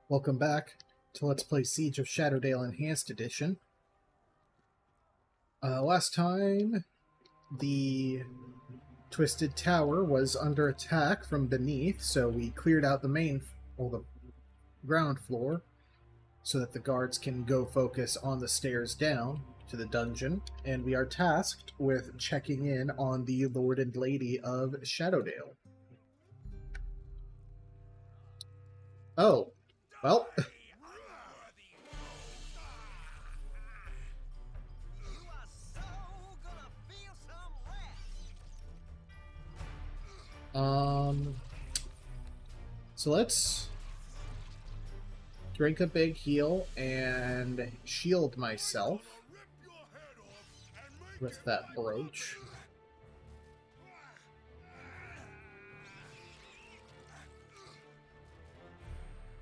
Welcome back to Let's Play Siege of Shadowdale Enhanced Edition. Last time, the Twisted Tower was under attack from beneath, so we cleared out the ground floor, so that the guards can go focus on the stairs down to the dungeon, and we are tasked with checking in on the Lord and Lady of Shadowdale. Oh, well... So let's drink a big heal and shield myself with that brooch.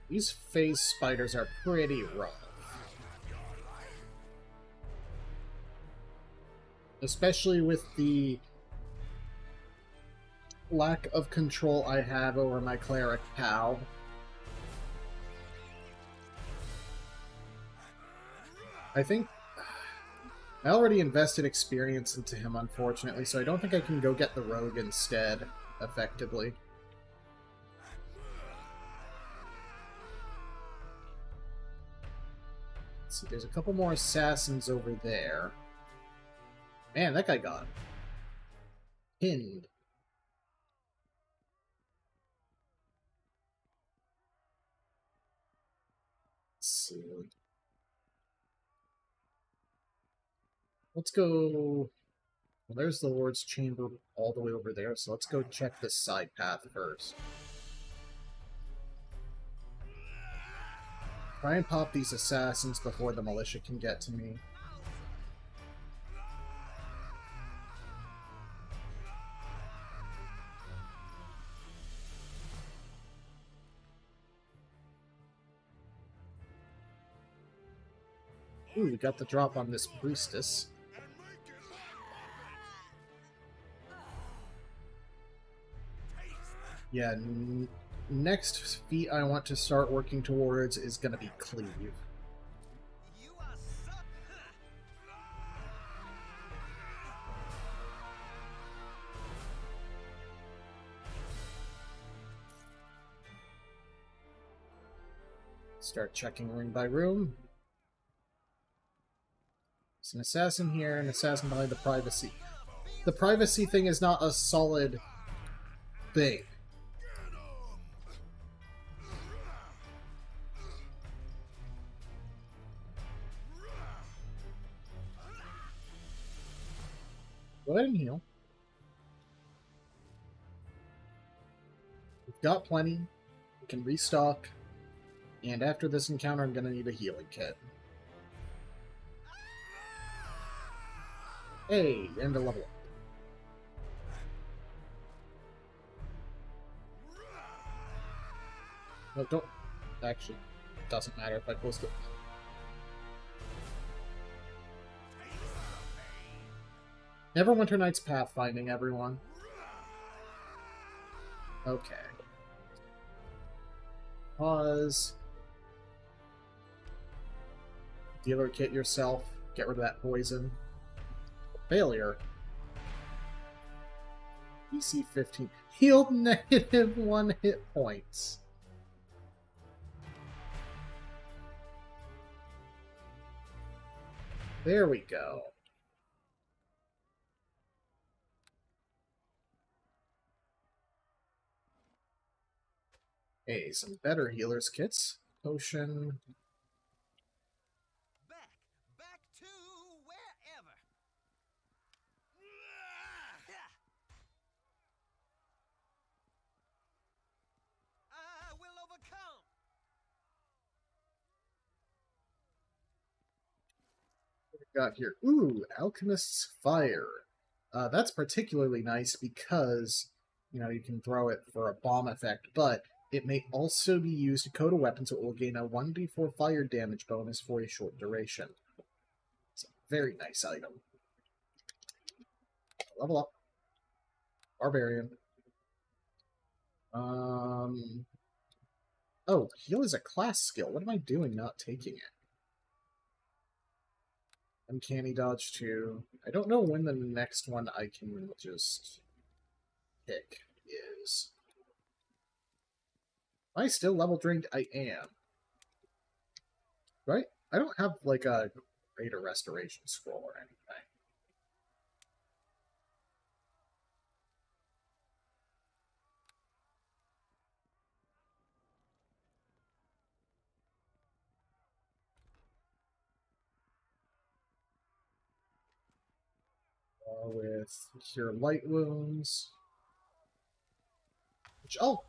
These phase spiders are pretty rough. Especially with the lack of control I have over my cleric pal. I think I already invested experience into him, unfortunately, so I don't think I can go get the rogue instead, effectively. Let's see, there's a couple more assassins over there. Man, that guy got pinned. Let's see. Let's go... Well, there's the Lord's Chamber all the way over there, so let's go check this side path first. Try and pop these assassins before the militia can get to me. Ooh, we got the drop on this priestess. Yeah, next feat I want to start working towards is going to be Cleave. Start checking room by room. There's an assassin here, an assassin behind the privacy. The privacy thing is not a solid thing. Go ahead and heal. We've got plenty. We can restock. And after this encounter, I'm going to need a healing kit. Hey, and a level up. No, don't. Actually, it doesn't matter if I post it. Neverwinter Nights pathfinding, everyone. Okay. Pause. Dealer kit yourself. Get rid of that poison. Failure. DC 15. Healed -1 hit points. There we go. Hey, some better healers kits. Potion. Back to wherever. I will overcome. What we got here? Ooh, Alchemist's Fire. That's particularly nice because, you can throw it for a bomb effect, but it may also be used to coat a weapon, so it will gain a 1d4 fire damage bonus for a short duration. It's a very nice item. Level up. Barbarian. Oh, heal is a class skill. What am I doing not taking it? Uncanny dodge 2. I don't know when the next one I can just pick is. Am I still level drained? I am. Right? I don't have like a greater restoration scroll or anything. With cure light wounds. Which, oh!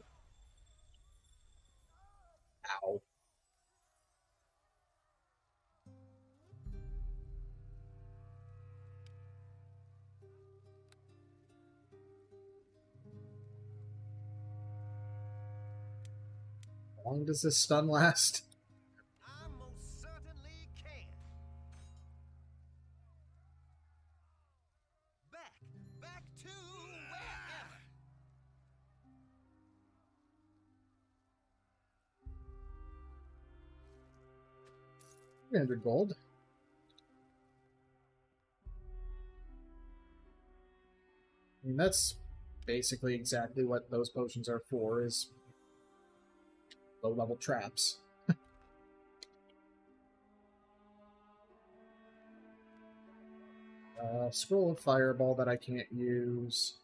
Ow. How long does this stun last? I most certainly can. Back to wherever. 300 gold. I mean, that's basically exactly what those potions are for, is low-level traps. Scroll of Fireball that I can't use.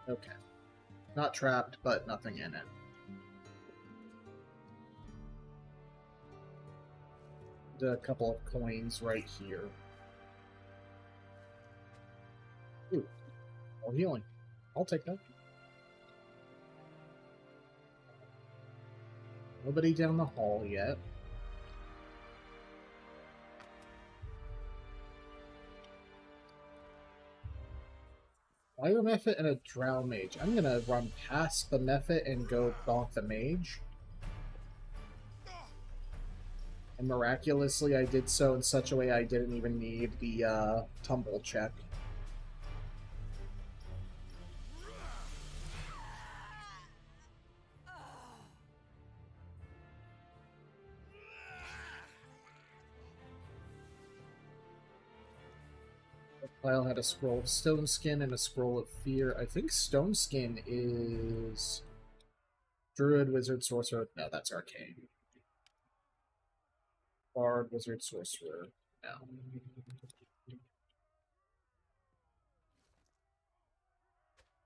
Okay. Not trapped, but nothing in it. A couple of coins right here. Ooh, more healing. I'll take that. Nobody down the hall yet. Fire Mephit and a Drow Mage. I'm gonna run past the Mephit and go bonk the Mage. And miraculously, I did so in such a way I didn't even need the tumble check. The pile had a scroll of Stone Skin and a scroll of Fear. I think Stone Skin is Druid, Wizard, Sorcerer. No, that's Arcane. Bard, Wizard, Sorcerer. No.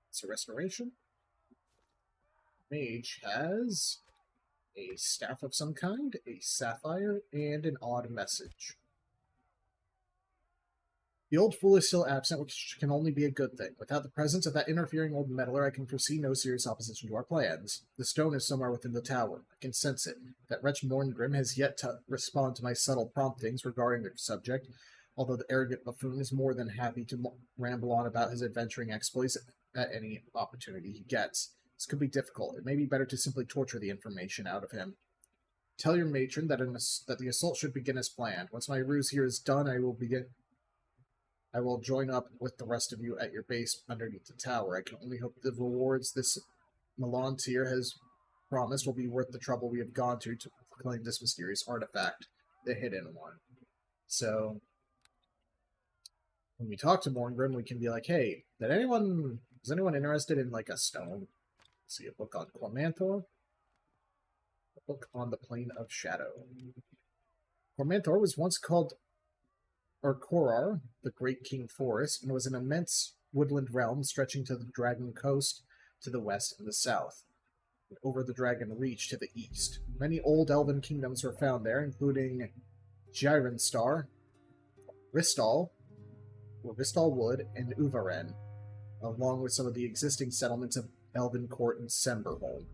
It's a Restoration. Mage has a staff of some kind, a sapphire, and an odd message. The old fool is still absent, which can only be a good thing. Without the presence of that interfering old meddler, I can foresee no serious opposition to our plans. The stone is somewhere within the tower. I can sense it. That wretch Morngrim has yet to respond to my subtle promptings regarding the subject, although the arrogant buffoon is more than happy to ramble on about his adventuring exploits at any opportunity he gets. This could be difficult. It may be better to simply torture the information out of him. Tell your matron that the assault should begin as planned. Once my ruse here is done, I will join up with the rest of you at your base underneath the tower. I can only hope the rewards this Melantier has promised will be worth the trouble we have gone to claim this mysterious artifact, the hidden one. So, when we talk to Morngrim, we can be like, hey, is anyone interested in, like, a stone? Let's see, a book on Cormanthor? A book on the Plane of Shadow. Cormanthor was once called Korar, the Great King Forest, and was an immense woodland realm stretching to the Dragon Coast to the west and the south, and over the Dragon Reach to the east. Many old elven kingdoms were found there, including Gyrenstar, Ristal Wood, and Uvaren, along with some of the existing settlements of Elven Court and Semberholm.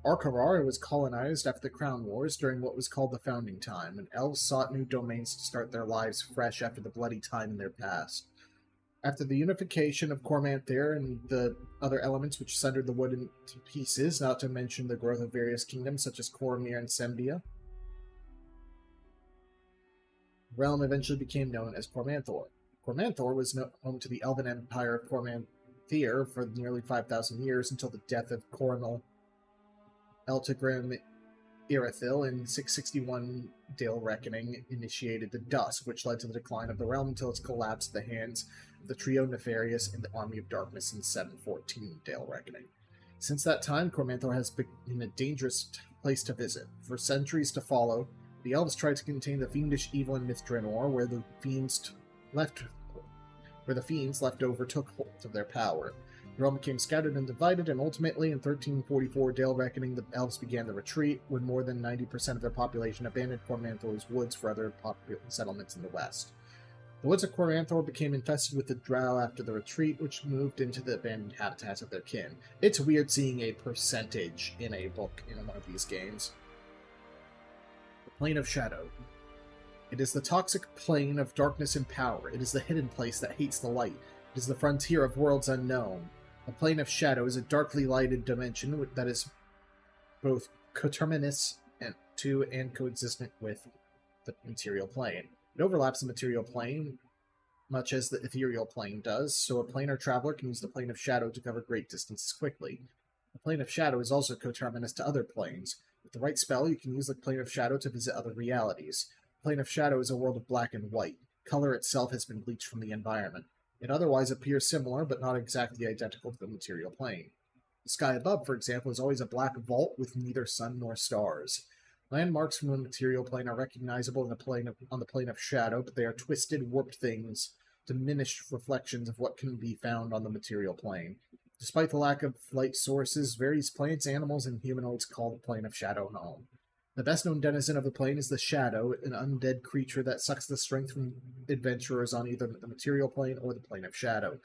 Arkarar was colonized after the Crown Wars during what was called the Founding Time, and elves sought new domains to start their lives fresh after the bloody time in their past. After the unification of Cormanther and the other elements which sundered the wood into pieces, not to mention the growth of various kingdoms such as Cormyr and Sembia, the realm eventually became known as Cormanthor. Cormanthor was home to the Elven Empire of Cormanthyr for nearly 5,000 years until the death of Coronel Eltigrim Irithyll in 661 Dale Reckoning initiated the Dusk, which led to the decline of the realm until its collapse at the hands of the trio Nefarious and the Army of Darkness in 714 Dale Reckoning. Since that time, Cormanthor has been a dangerous place to visit. For centuries to follow, the elves tried to contain the fiendish evil in Myth-Draenor, where the fiends left over took hold of their power. The realm became scattered and divided, and ultimately, in 1344 Dale Reckoning, the elves began the retreat, when more than 90% of their population abandoned Cormanthor's woods for other settlements in the west. The woods of Cormanthor became infested with the Drow after the retreat, which moved into the abandoned habitats of their kin. It's weird seeing a percentage in a book in one of these games. The Plane of Shadow. It is the toxic plane of darkness and power. It is the hidden place that hates the light. It is the frontier of worlds unknown. The Plane of Shadow is a darkly lighted dimension that is both coterminous and coexistent with the material plane. It overlaps the material plane, much as the ethereal plane does, so a planar traveler can use the Plane of Shadow to cover great distances quickly. The Plane of Shadow is also coterminous to other planes. With the right spell, you can use the Plane of Shadow to visit other realities. The Plane of Shadow is a world of black and white. Color itself has been bleached from the environment. It otherwise appears similar, but not exactly identical to the material plane. The sky above, for example, is always a black vault with neither sun nor stars. Landmarks from the material plane are recognizable on the plane of shadow, but they are twisted, warped things, diminished reflections of what can be found on the material plane. Despite the lack of light sources, various plants, animals, and humanoids call the plane of shadow home. The best-known denizen of the plane is the Shadow, an undead creature that sucks the strength from adventurers on either the material plane or the plane of shadow.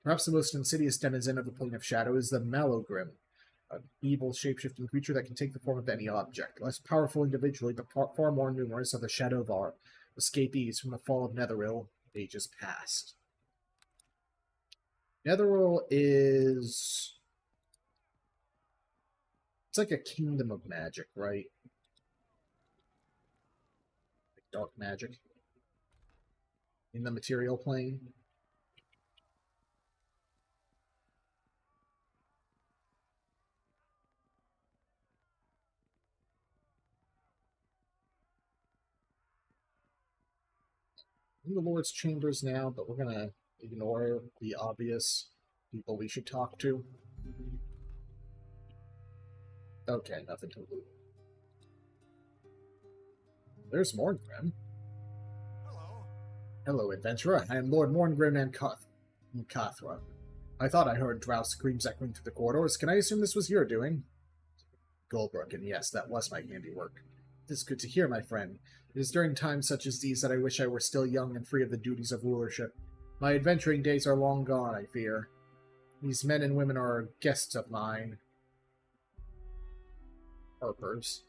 Perhaps the most insidious denizen of the plane of shadow is the Malogrim, an evil shape-shifting creature that can take the form of any object. Less powerful individually, but far more numerous, are the Shadowvar, escapees from the fall of Netheril ages past. Netheril is... it's like a kingdom of magic, right? Like dark magic. In the material plane. In the Lord's chambers now, but we're gonna ignore the obvious people we should talk to. Okay, nothing to loot. There's Morngrim. Hello. Hello, adventurer. I am Lord Morngrim and Cathra. I thought I heard Drow screams echoing through the corridors. Can I assume this was your doing? Goldbrook, and yes, that was my handiwork. It is good to hear, my friend. It is during times such as these that I wish I were still young and free of the duties of rulership. My adventuring days are long gone, I fear. These men and women are guests of mine. Harpers.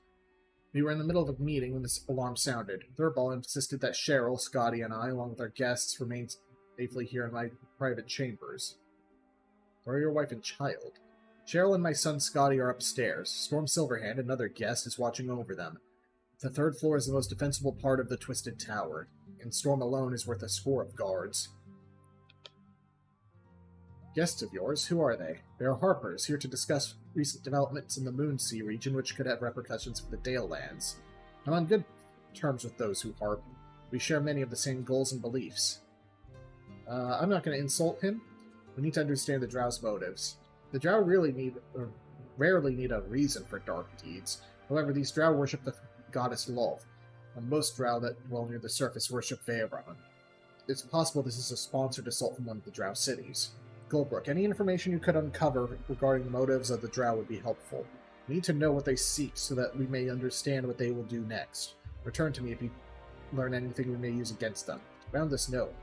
We were in the middle of a meeting when this alarm sounded. Thurball insisted that Cheryl, Scotty, and I, along with our guests, remain safely here in my private chambers. Where are your wife and child? Cheryl and my son Scotty are upstairs. Storm Silverhand, another guest, is watching over them. The third floor is the most defensible part of the Twisted Tower, and Storm alone is worth a score of guards. Guests of yours, who are they? They are Harpers, here to discuss recent developments in the Moonsea region which could have repercussions for the Dale lands. I'm on good terms with those who harp. We share many of the same goals and beliefs. I'm not going to insult him. We need to understand the Drow's motives. The Drow rarely need a reason for dark deeds. However, these Drow worship the goddess Lolth, and most Drow that dwell near the surface worship Veyron. It's possible this is a sponsored assault from one of the Drow cities. Goldbrook, any information you could uncover regarding the motives of the Drow would be helpful. We need to know what they seek so that we may understand what they will do next. Return to me if you learn anything we may use against them. Round this note.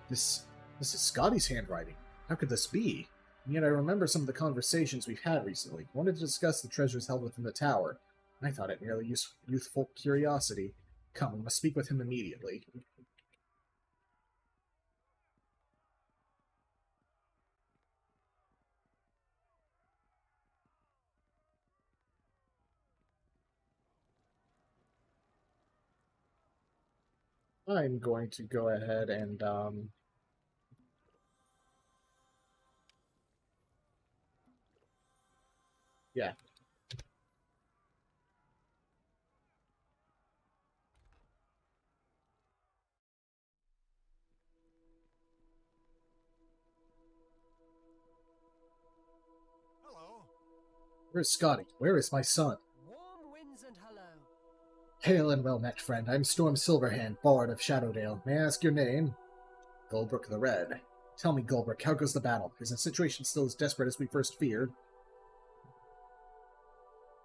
This is Scotty's handwriting. How could this be? And yet I remember some of the conversations we've had recently. I wanted to discuss the treasures held within the tower. I thought it merely youthful curiosity. Come, we must speak with him immediately. I'm going to go ahead and, yeah. Hello. Where's Scotty? Where is my son? Warm winds and hello. Hail and well met, friend. I'm Storm Silverhand, Bard of Shadowdale. May I ask your name? Golbrook the Red. Tell me, Golbrook, how goes the battle? Is the situation still as desperate as we first feared?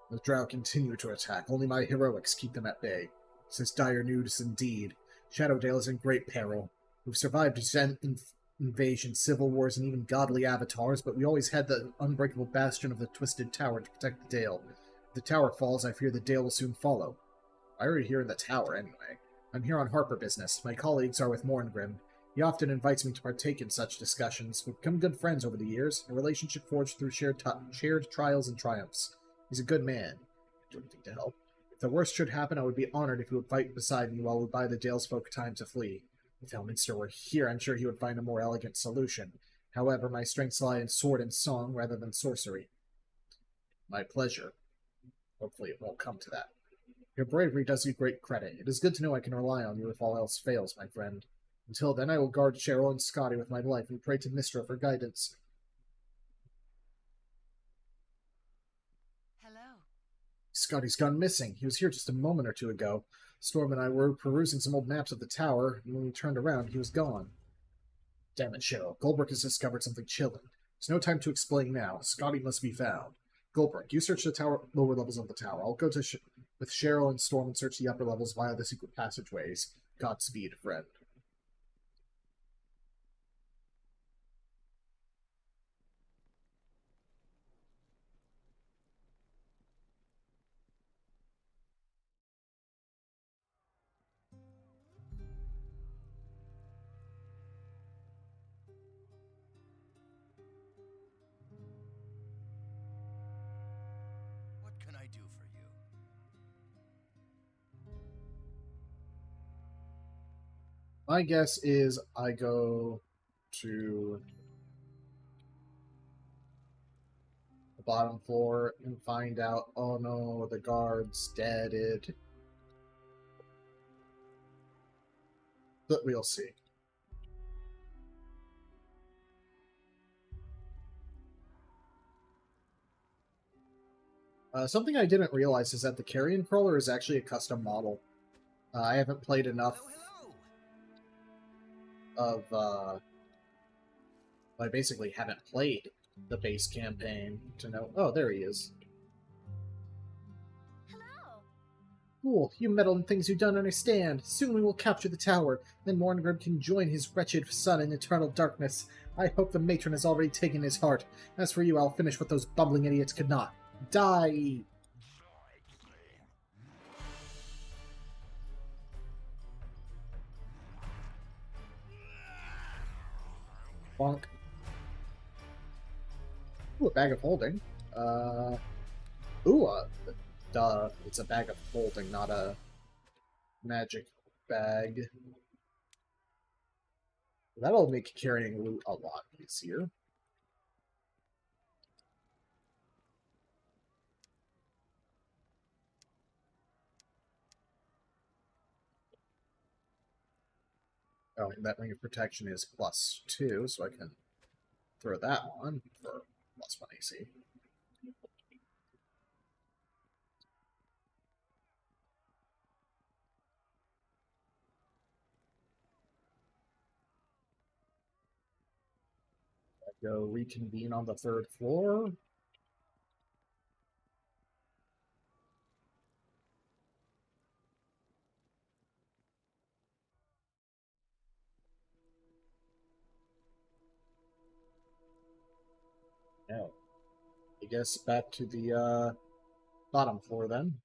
The Drow continue to attack. Only my heroics keep them at bay. Since dire news indeed. Shadowdale is in great peril. We've survived invasion, civil wars, and even godly avatars, but we always had the unbreakable bastion of the Twisted Tower to protect the Dale. If the tower falls, I fear the Dale will soon follow. Why are you here in the tower, anyway? I'm here on Harper business. My colleagues are with Morngrim. He often invites me to partake in such discussions. We've become good friends over the years, a relationship forged through shared trials and triumphs. He's a good man. Do anything to help. If the worst should happen, I would be honored if he would fight beside me while we buy the Dale's folk time to flee. If Elminster were here, I'm sure he would find a more elegant solution. However, my strengths lie in sword and song rather than sorcery. My pleasure. Hopefully it won't come to that. Your bravery does you great credit. It is good to know I can rely on you if all else fails, my friend. Until then, I will guard Cheryl and Scotty with my life and pray to Mistra for guidance. Hello. Scotty's gone missing. He was here just a moment or two ago. Storm and I were perusing some old maps of the tower, and when we turned around, he was gone. Damn it, Cheryl. Goldberg has discovered something chilling. There's no time to explain now. Scotty must be found. Goldberg, you search the tower, lower levels of the tower. I'll go to with Cheryl and Storm and search the upper levels via the secret passageways. Godspeed, friend. What can I do for you? My guess is I go to the bottom floor and find out, oh no, the guard's deaded. But we'll see. Something I didn't realize is that the carrion crawler is actually a custom model. I haven't played enough of I basically haven't played the base campaign to know. Oh, there he is. Hello. Fool, you meddle in things you don't understand. Soon we will capture the tower. Then Morngrim can join his wretched son in eternal darkness. I hope the matron has already taken his heart. As for you, I'll finish what those bumbling idiots could not. Die! Bonk. Ooh, a bag of holding. Ooh, duh. It's a bag of holding, not a magic bag. That'll make carrying loot a lot easier. Oh, and that ring of protection is +2, so I can throw that on for +1 AC. I go reconvene on the 3rd floor. Oh, I guess back to the bottom floor then.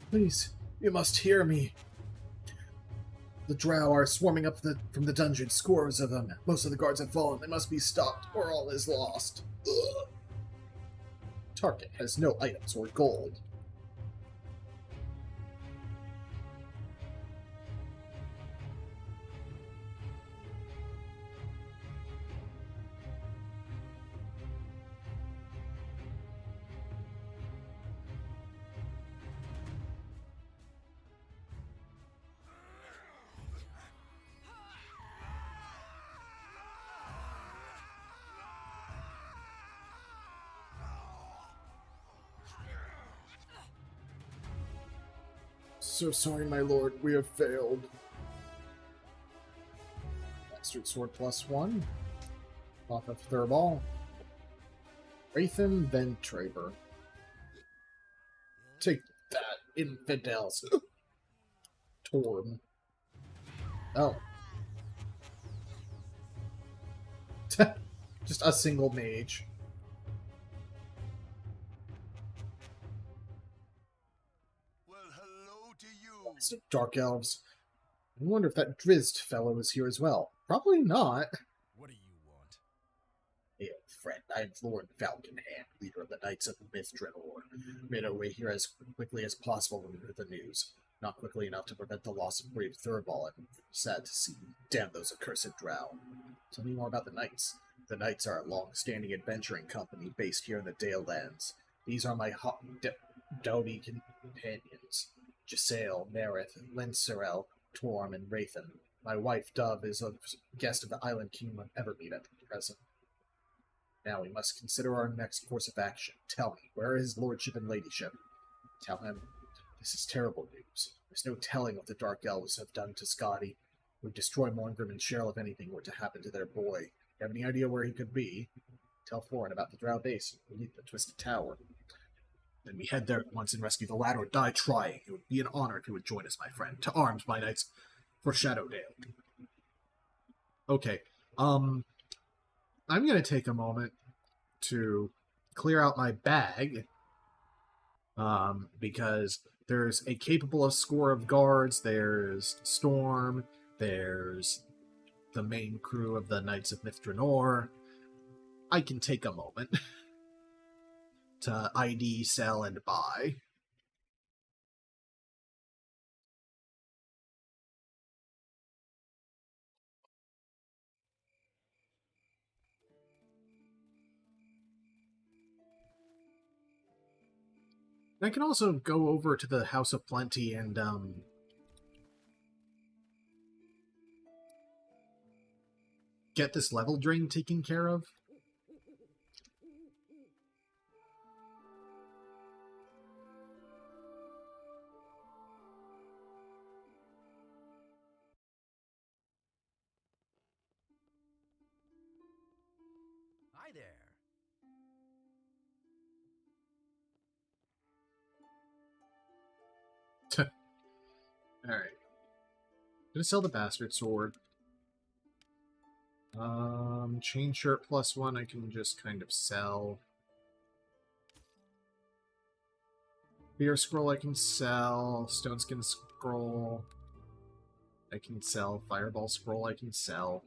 Please, you must hear me. The Drow are swarming up from the dungeon, scores of them. Most of the guards have fallen. They must be stopped, or all is lost. Ugh. Target has no items or gold. So sorry, my lord. We have failed. Bastard Sword +1. Off of Thurball. Wraithen, then Traber. Take that, infidels. Torm. Oh. Just a single mage. Well, hello to you. Some dark elves. I wonder if that Drizzt fellow is here as well. Probably not. What do you want? Hey, old friend, I'm Lord Falconhand, leader of the Knights of Mithranor. Made our way here as quickly as possible when we heard the news. Not quickly enough to prevent the loss of brave Thurball, and sad to see. Damn those accursed Drow. Tell me more about the Knights. The Knights are a long-standing adventuring company based here in the Dale Lands. These are my doughty companions. Giselle, Nerith, Lincerel, Torm, and Wraithen. My wife, Dove, is a guest of the Island Kingdom of Evermeet at present. Now we must consider our next course of action. Tell me, where is his lordship and ladyship? Tell him, this is terrible news. There's no telling what the Dark Elves have done to Scotty. We'd destroy Morngrim and Cheryl if anything were to happen to their boy. You have any idea where he could be? Tell Florin about the Drow base beneath the Twisted Tower. Then we head there at once and rescue the lad or die trying. It would be an honor if you would join us, my friend. To arms, my knights, for Shadowdale. Okay, I'm going to take a moment to clear out my bag, because there's a capable score of guards, there's Storm, there's the main crew of the Knights of Mithranor. I can take a moment to ID, sell, and buy. I can also go over to the House of Plenty and, get this level drain taken care of. Hi there. Alright. Gonna sell the Bastard Sword. Chain Shirt +1 I can just kind of sell. Beer Scroll I can sell. Stoneskin Scroll I can sell. Fireball Scroll I can sell.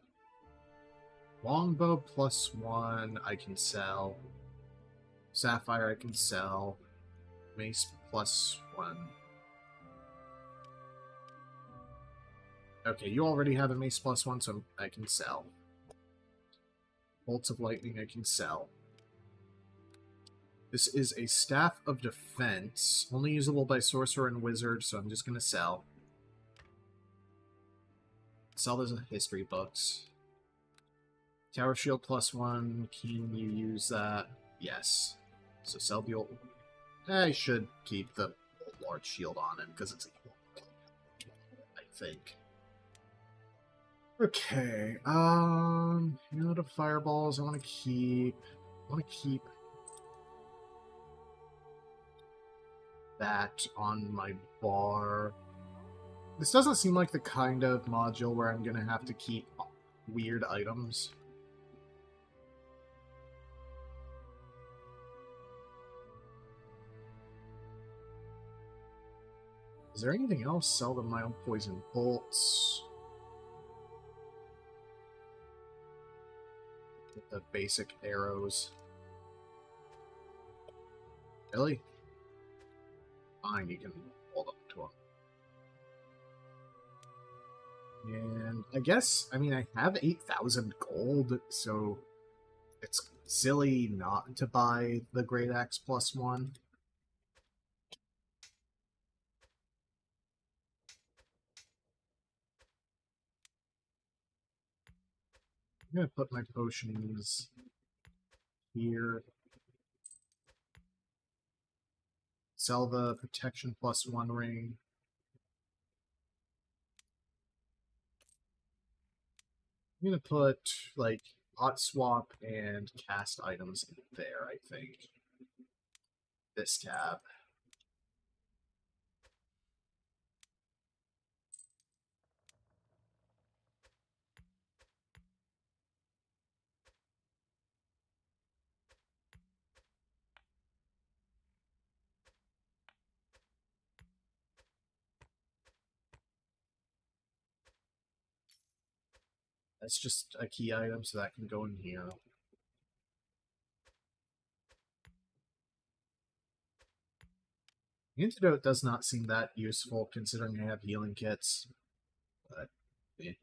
Longbow +1 I can sell. Sapphire I can sell. Mace +1. Okay, you already have a Mace +1, so I can sell. Bolts of Lightning I can sell. This is a Staff of Defense, only usable by Sorcerer and Wizard, so I'm just going to sell. Sell those history books. Tower Shield +1, can you use that? Yes. So sell the old... I should keep the Old Lord Shield on him, because it's evil. I think. Okay, you know, the fireballs I want to keep. That on my bar. This doesn't seem like the kind of module where I'm gonna have to keep weird items. Is there anything else? Sell the mild poison bolts. Get the basic arrows. Really? Fine, you can hold up to them. And I guess, I mean, I have 8,000 gold, so it's silly not to buy the Great Axe +1. I'm gonna put my potions here. Sell the protection +1 ring. I'm gonna put, like, hot swap and cast items in there, I think. This tab. That's just a key item, so that can go in here. Antidote does not seem that useful, considering I have healing kits. But, eh.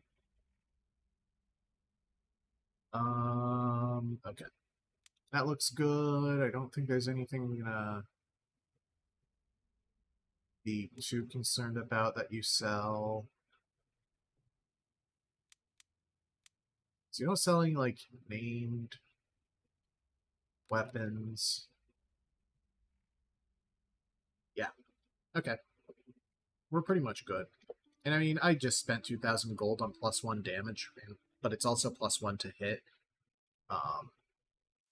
Okay. That looks good. I don't think there's anything I'm gonna be too concerned about that you sell. So you're not selling, like, named weapons. Yeah. Okay. We're pretty much good. And I mean, I just spent 2,000 gold on +1 damage, but it's also +1 to hit.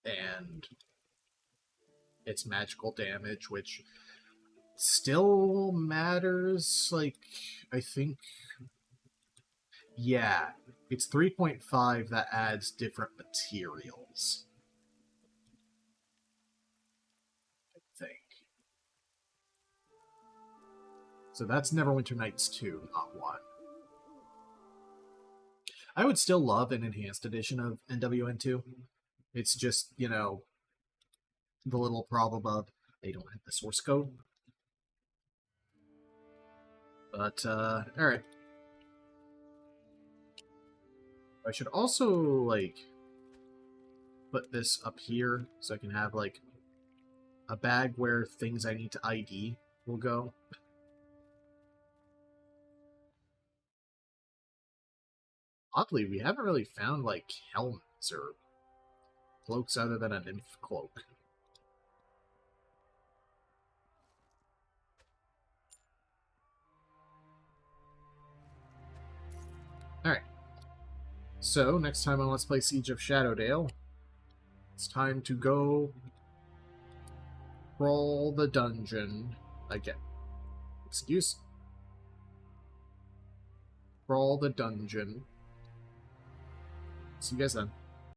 And it's magical damage, which still matters. Like, I think, yeah, it's 3.5 that adds different materials, I think. So that's Neverwinter Nights 2, not 1. I would still love an enhanced edition of NWN2. It's just, you know, the little problem of they don't have the source code. But, alright. I should also, like, put this up here so I can have, like, a bag where things I need to ID will go. Oddly, we haven't really found, like, helmets or cloaks other than a nymph cloak. Alright. So, next time on Let's Play Siege of Shadowdale, it's time to go crawl the dungeon again. Excuse? Crawl the dungeon. See you guys then.